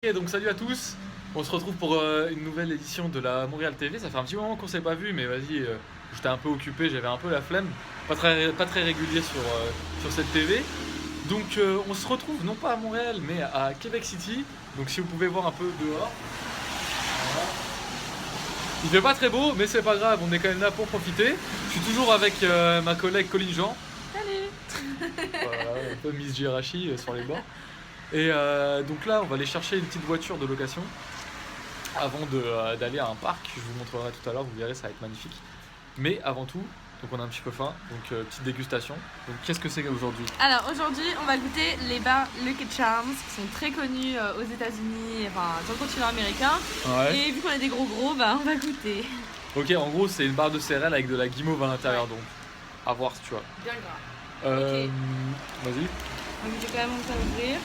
Et donc salut à tous, on se retrouve pour une nouvelle édition de la Montréal TV. Ça fait un petit moment qu'on s'est pas vu, mais vas-y, j'étais un peu occupé, j'avais un peu la flemme, pas très régulier sur cette TV. Donc on se retrouve non pas à Montréal, mais à Québec City. Donc si vous pouvez voir un peu dehors, voilà. Il fait pas très beau, mais c'est pas grave, on est quand même là pour profiter. Je suis toujours avec ma collègue Colline Jean. Salut. Voilà, un peu Miss Jirachi sur les bords. Et donc là, on va aller chercher une petite voiture de location avant d'aller à un parc. Je vous montrerai tout à l'heure, vous verrez, ça va être magnifique. Mais avant tout, donc on a un petit peu faim, donc petite dégustation. Donc qu'est-ce que c'est aujourd'hui? Alors aujourd'hui, on va goûter les bars Lucky Charms qui sont très connus aux États-Unis, enfin sur le continent américain. Ouais. Et vu qu'on est des gros, bah on va goûter. Ok, en gros, c'est une barre de céréales avec de la guimauve à l'intérieur, Ouais. donc à voir si tu vois. Bien gras. Euh, Vas-y. Donc je vais quand même commencer à ouvrir.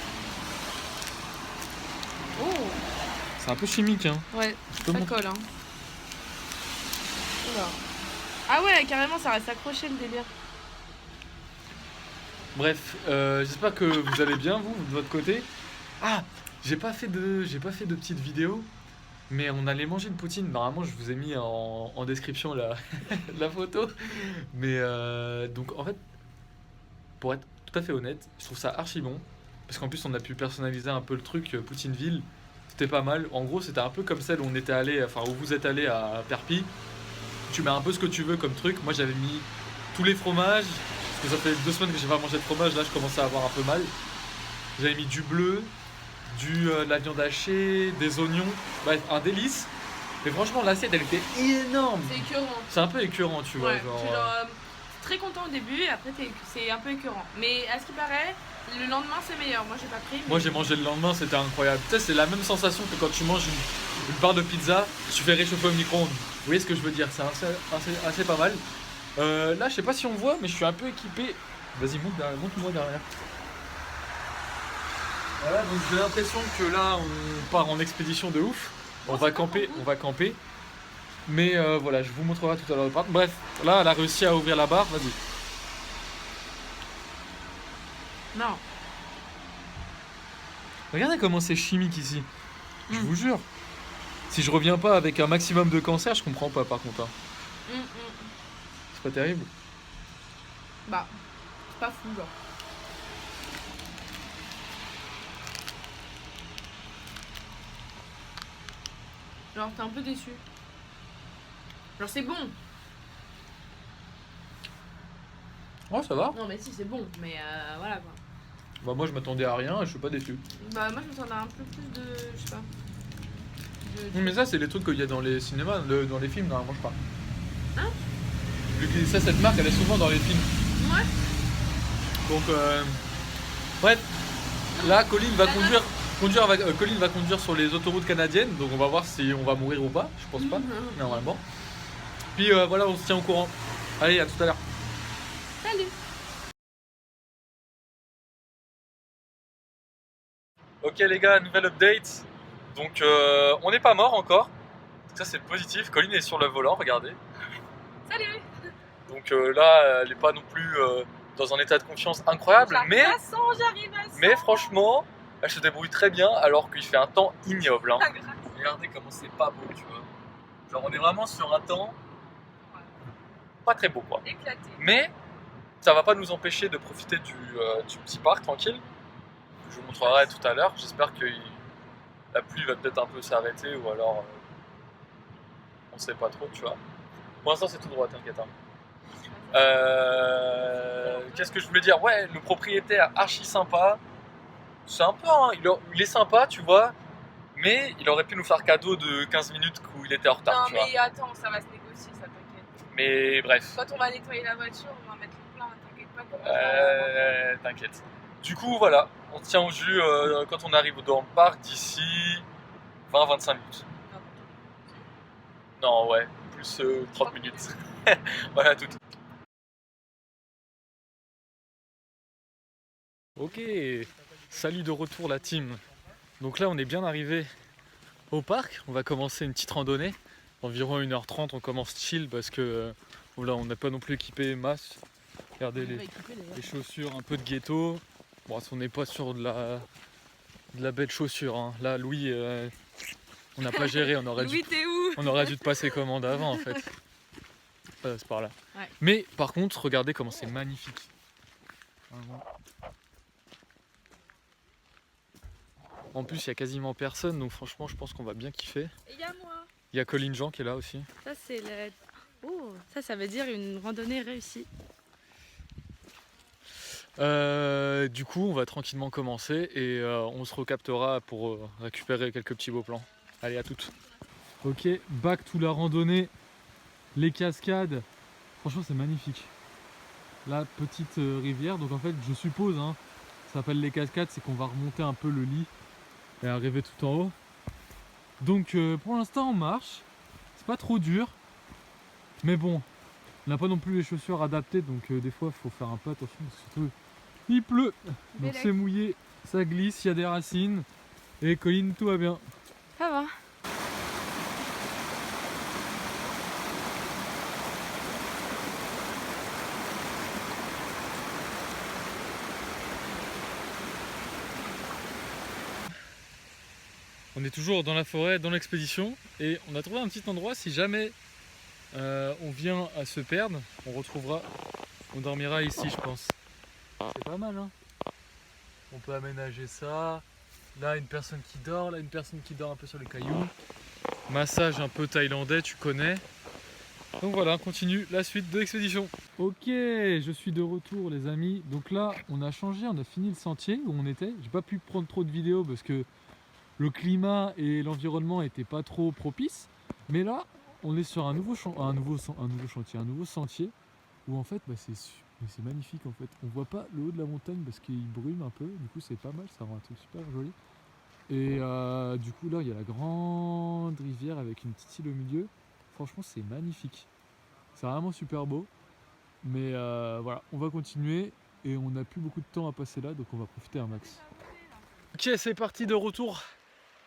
Oh, C'est un peu chimique, hein. ouais, peux ça mon- colle. Hein. Oula. Ah ouais, carrément, ça reste accroché le délire. Bref, j'espère que vous allez bien, vous, de votre côté. Ah, j'ai pas fait de petite vidéo. Mais on allait manger une poutine. Normalement, je vous ai mis en description la photo. Mais donc, en fait, pour être tout à fait honnête, je trouve ça archi bon. Parce qu'en plus, on a pu personnaliser un peu le truc Poutineville. C'était pas mal. En gros, c'était un peu comme celle où on était allé, enfin, où vous êtes allé à Perpy. Tu mets un peu ce que tu veux comme truc. Moi, j'avais mis tous les fromages. Parce que ça fait 2 semaines que j'ai pas mangé de fromage. Là, je commençais à avoir un peu mal. J'avais mis du bleu, de la viande hachée, des oignons. Bref, un délice. Mais franchement, l'assiette, elle était énorme. C'est écœurant. C'est un peu écœurant, tu vois. Ouais, Genre, tu es genre, très content au début et après c'est un peu écœurant. Mais à ce qui paraît, le lendemain c'est meilleur. Moi j'ai pas pris. Moi, j'ai mangé le lendemain, c'était incroyable. Tu sais, c'est la même sensation que quand tu manges une barre de pizza, tu fais réchauffer au micro-ondes. Vous voyez ce que je veux dire? C'est assez pas mal. Là, je sais pas si on voit, mais je suis un peu équipé. Vas-y, monte-moi derrière. Voilà, donc j'ai l'impression que là, on part en expédition de ouf. On va camper, on va camper. Mais voilà, je vous montrerai tout à l'heure le parc. Bref, là, elle a réussi à ouvrir la barre. Vas-y. Non. Regardez comment c'est chimique ici. Je Mm. vous jure. Si je reviens pas avec un maximum de cancer, je comprends pas par contre, hein. C'est pas terrible. Bah, c'est pas fou genre. Genre t'es un peu déçu. Genre c'est bon. Ouais, ça va. Non mais si c'est bon, mais voilà quoi. Bah moi je m'attendais à rien et je suis pas déçu. Bah moi je m'attendais à un peu plus de, je sais pas. Oui, mais ça c'est les trucs qu'il y a dans les cinémas, dans les films normalement je crois. Hein? Vu que ça, cette marque elle est souvent dans les films. Ouais. Donc bref, là Colline va Colline va conduire sur les autoroutes canadiennes, donc on va voir si on va mourir ou pas. Je pense pas, normalement. Puis voilà, on se tient au courant. Allez, à tout à l'heure. Salut. Ok les gars, nouvelle update. Donc on n'est pas mort encore. Donc ça c'est positif. Colline est sur le volant, regardez. Salut. Donc là, elle n'est pas non plus dans un état de confiance incroyable, mais franchement, elle se débrouille très bien alors qu'il fait un temps ignoble, hein. Regardez comment c'est pas beau, tu vois. Genre on est vraiment sur un temps pas très beau quoi. Éclaté. Mais ça va pas nous empêcher de profiter du petit parc tranquille. Je vous montrerai tout à l'heure. J'espère que la pluie va peut-être un peu s'arrêter ou alors on sait pas trop, tu vois. Pour l'instant c'est tout droit, t'inquiète, hein. Qu'est-ce que je voulais dire? Ouais, le propriétaire archi sympa. C'est un peu, hein, il est sympa, tu vois. Mais il aurait pu nous faire cadeau de 15 minutes où il était en retard, Non tu vois. mais attends, ça va se négocier, ça t'inquiète. Mais bref, Quand on va nettoyer la voiture, on va mettre le plein, t'inquiète pas qu'on va t'inquiète. Du coup, voilà, on tient au jus quand on arrive dans le parc d'ici 20-25 minutes. Non, ouais, plus 30 minutes. Voilà, tout. Ok, salut de retour la team. Donc là on est bien arrivé au parc, on va commencer une petite randonnée. Environ 1h30 on commence chill parce que là on n'a pas non plus équipé masse. Regardez les chaussures un peu de ghetto. Bon, on n'est pas sur de De la belle chaussure. Hein. Là, Louis, on n'a pas géré. On aurait, Louis, t'es où? dû te passer commande avant en fait. C'est par là. Ouais. Mais par contre, regardez comment c'est magnifique. Vraiment. En plus, il y a quasiment personne, donc franchement, je pense qu'on va bien kiffer. Et y'a moi. Il y a Colline Jean qui est là aussi. Ça, c'est le. Oh, ça veut dire une randonnée réussie. Du coup, on va tranquillement commencer et on se recaptera pour récupérer quelques petits beaux plans. Allez, à toutes. Ok, back to la randonnée, les cascades. Franchement, c'est magnifique. La petite rivière, donc en fait, je suppose, hein, ça s'appelle les cascades, c'est qu'on va remonter un peu le lit et arriver tout en haut. Donc pour l'instant, on marche. C'est pas trop dur, mais bon, on n'a pas non plus les chaussures adaptées, donc des fois, il faut faire un peu attention. Surtout, il pleut, donc c'est mouillé, ça glisse, il y a des racines. Et Colline, tout va bien. Ça va. On est toujours dans la forêt, dans l'expédition, et on a trouvé un petit endroit. Si jamais on vient à se perdre, on dormira ici, je pense. C'est pas mal, hein. On peut aménager ça. Là, une personne qui dort, là, une personne qui dort un peu sur les cailloux. Massage un peu thaïlandais, tu connais. Donc voilà, on continue la suite de l'expédition. Ok, je suis de retour, les amis. Donc là, on a changé, on a fini le sentier où on était. J'ai pas pu prendre trop de vidéos parce que le climat et l'environnement n'étaient pas trop propices. Mais là, on est sur un nouveau sentier où en fait, c'est magnifique en fait. On voit pas le haut de la montagne parce qu'il brume un peu. Du coup, c'est pas mal, ça rend un truc super joli. Et du coup, là, il y a la grande rivière avec une petite île au milieu. Franchement, c'est magnifique. C'est vraiment super beau. Mais voilà, on va continuer et on n'a plus beaucoup de temps à passer là, donc on va profiter un max. Ok, c'est parti de retour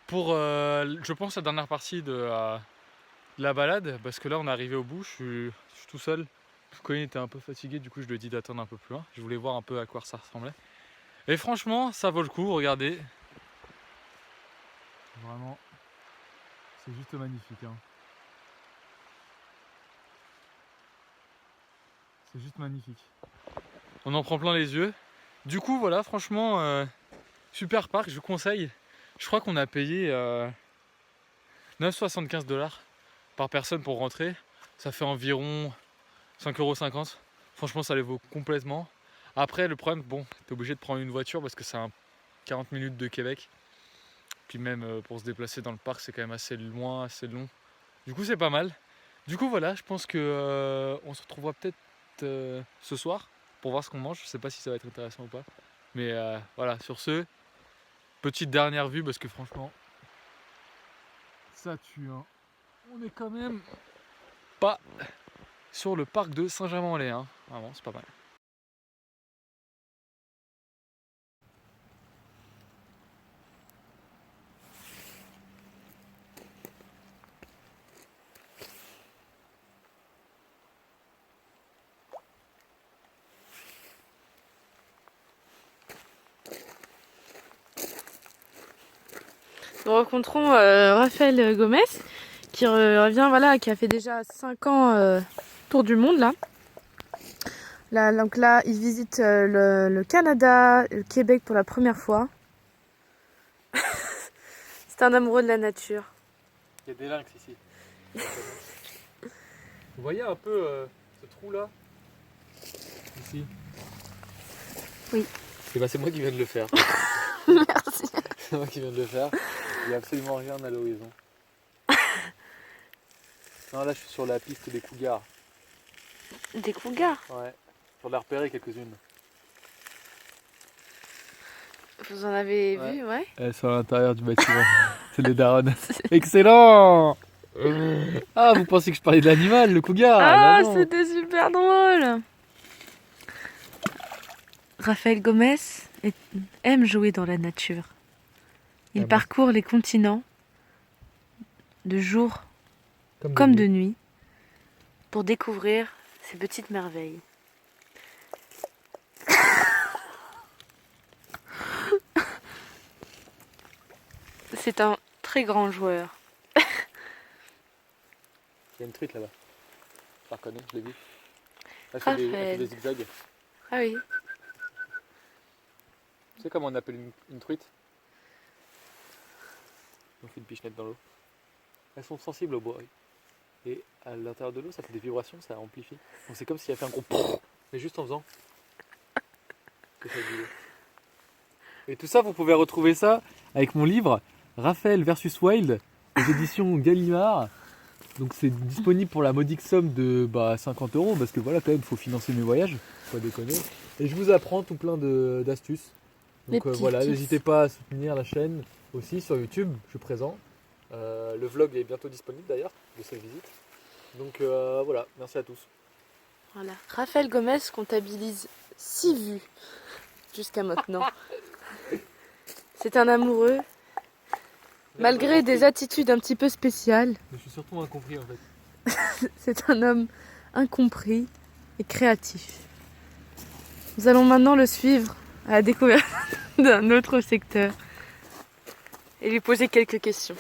pour, je pense, la dernière partie de la balade, parce que là, on est arrivé au bout, je suis tout seul. Colin était un peu fatigué, du coup, je lui ai dit d'attendre un peu plus loin. Je voulais voir un peu à quoi ça ressemblait. Et franchement, ça vaut le coup, regardez. Vraiment, c'est juste magnifique. Hein. C'est juste magnifique. On en prend plein les yeux. Du coup, voilà, franchement, super parc, je vous conseille. Je crois qu'on a payé 9,75$ par personne pour rentrer. Ça fait environ 5,50€. Franchement, ça les vaut complètement. Après, le problème, bon, t'es obligé de prendre une voiture parce que c'est 40 minutes de Québec. Puis même pour se déplacer dans le parc, c'est quand même assez loin, assez long. Du coup, c'est pas mal. Du coup, voilà, je pense que on se retrouvera peut-être ce soir pour voir ce qu'on mange. Je sais pas si ça va être intéressant ou pas. Mais voilà, sur ce, petite dernière vue parce que franchement, ça tue. Hein. On est quand même pas sur le parc de Saint-Germain-en-Laye. Hein. Vraiment, c'est pas mal. Nous rencontrons Raphaël Gomez qui revient, voilà, qui a fait déjà 5 ans tour du monde là. Donc là, il visite le Canada, le Québec pour la première fois. C'est un amoureux de la nature. Il y a des lynx ici. Vous voyez un peu ce trou là? Ici. Oui. C'est moi qui viens de le faire. Merci. C'est moi qui viens de le faire. Il n'y a absolument rien à l'horizon. Non, là je suis sur la piste des cougars. Des cougars? Ouais. J'en ai repéré quelques-unes. Vous en avez vu, ouais? Elles sont à l'intérieur du bâtiment. C'est les darons. Excellent! Ah, vous pensez que je parlais de l'animal, le cougar? Ah, Bah non. c'était super drôle! Raphaël Gomez aime jouer dans la nature. Il parcourt les continents de jour comme de nuit pour découvrir ces petites merveilles. C'est un très grand joueur. Il y a une truite là-bas. Je la reconnais, je l'ai vue. Elle fait Raphaël. elle fait des zigzags. Ah oui. Tu sais comment on appelle une truite? On fait une pichenette dans l'eau. Elles sont sensibles au bruit. Et à l'intérieur de l'eau, ça fait des vibrations, ça amplifie. Donc c'est comme s'il y avait fait un gros prrr, mais juste en faisant. Que ça vibrait. Et tout ça, vous pouvez retrouver ça avec mon livre Raphaël versus Wild, aux éditions Gallimard. Donc c'est disponible pour la modique somme de 50 €, parce que voilà, quand même, il faut financer mes voyages, faut pas déconner. Et je vous apprends tout plein d'astuces. Donc voilà, tips. n'hésitez pas à soutenir la chaîne aussi sur YouTube, je suis présent. Le vlog est bientôt disponible d'ailleurs, de cette visite. Donc voilà, merci à tous. Voilà. Raphaël Gomez comptabilise 6 vues jusqu'à maintenant. C'est un amoureux, malgré des attitudes un petit peu spéciales. Mais je suis surtout incompris en fait. C'est un homme incompris et créatif. Nous allons maintenant le suivre à la découverte d'un autre secteur et lui poser quelques questions.